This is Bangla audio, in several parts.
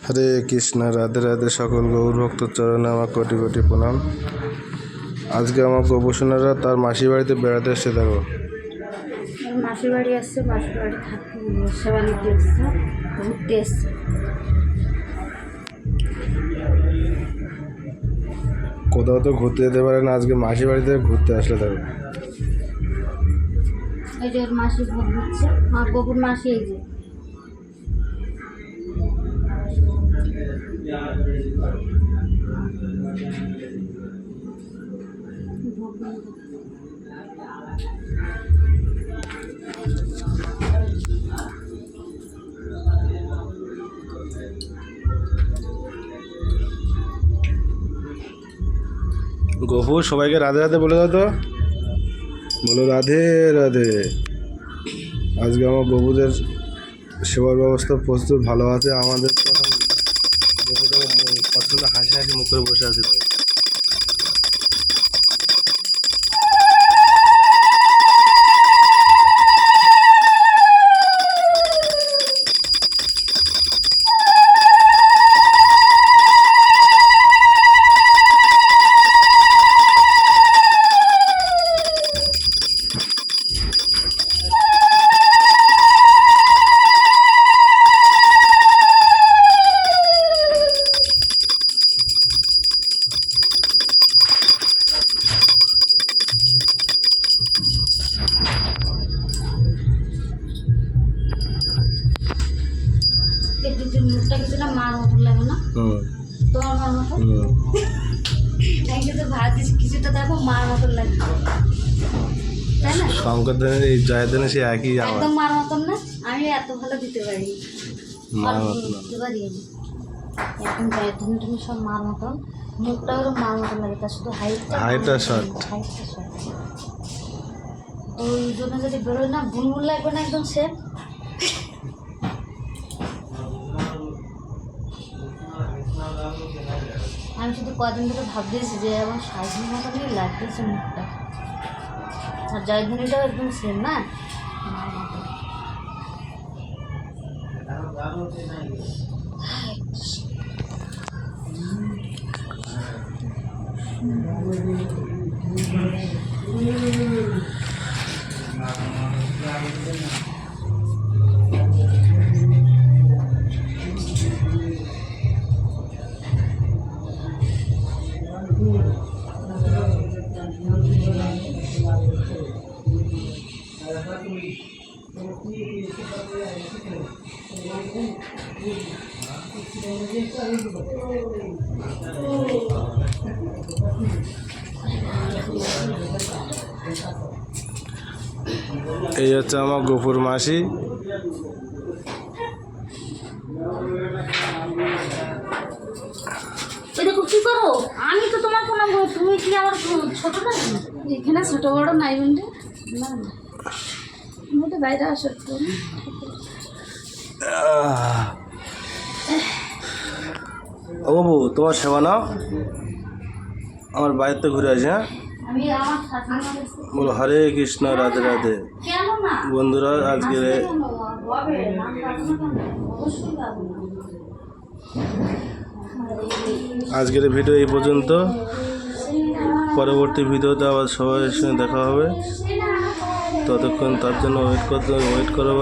হরে কৃষ্ণ, রাধে রাধে। সকল গৌর ভক্ত চরণে আমার কোটি কোটি প্রণাম। আজকে আমার গোপসোনারা তার মাসির বাড়িতে বেড়াতে এসছে। দেখো, মাসির বাড়ি আসছে, মাসির বাড়ি থাকতে সেবা নিতে এসছে, ঘুরতে এসছে। কোথাও তো ঘুরতে যেতে পারে না, আজকে মাসির বাড়িতে ঘুরতে আসলে। দেখো, এই যে ওর মাসি ভোগ দিচ্ছে, আমার গোপুর মাসি। এই যে গপু সবাইকে রাধে রাধে বলে দাও তো, বলো রাধে রাধে। আজকে আমার গপুদের সেবার ব্যবস্থা প্রস্তুত ভালো আছে। আমাদের গপুদের পছন্দ হাসি হাসি মুখ করে বসে আছে। মুখটা কিছুটা মার মতন লাগে না? তোমার মার মতন কিছুটা দেখো, মার মতন লাগে, তাই না? শঙ্কর ধানের এই জয়ের ধানে সে একই একদম মার মতন না? আমি এত ভালো দিতে পারি, দিতে পারি আমি একদম জয়ের ধানে তুমি সব মার মতন। মুখটা ওরকম মার মতন লাগে, তার শুধু হাইটটা শর্ট। ওই জন্য যদি বেরোয় না, বুলবুল লাগবে না একদম সেম। আমি শুধু কদিন ধরে ভাবতেছি যে আমার সাজনের মতনই লাগতেছে মুখটা, আর জয়ধ্বনিটাও একদম সেম না। এই হচ্ছে আমার গপুর মাসি। কি করো? আমি তো তোমার প্রণাম করি, তুমি কি আমার ছোট না? এখানে ছোট বড় নাই বন্ধু, না না, তুমি তো বাইরে আসো তো। ও বাবু, তোমার সেবা নাও, আমার বাড়িতে ঘুরে আসি। হ্যাঁ, বলো হরে কৃষ্ণ, রাধে রাধে। বন্ধুরা, আজকের ভিডিও এই পর্যন্ত। পরবর্তী ভিডিওতে আবার সবার সঙ্গে দেখা হবে। ততক্ষণ তার জন্য ওয়েট করো।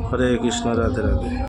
হরে কৃষ্ণ, রাধে রাধে।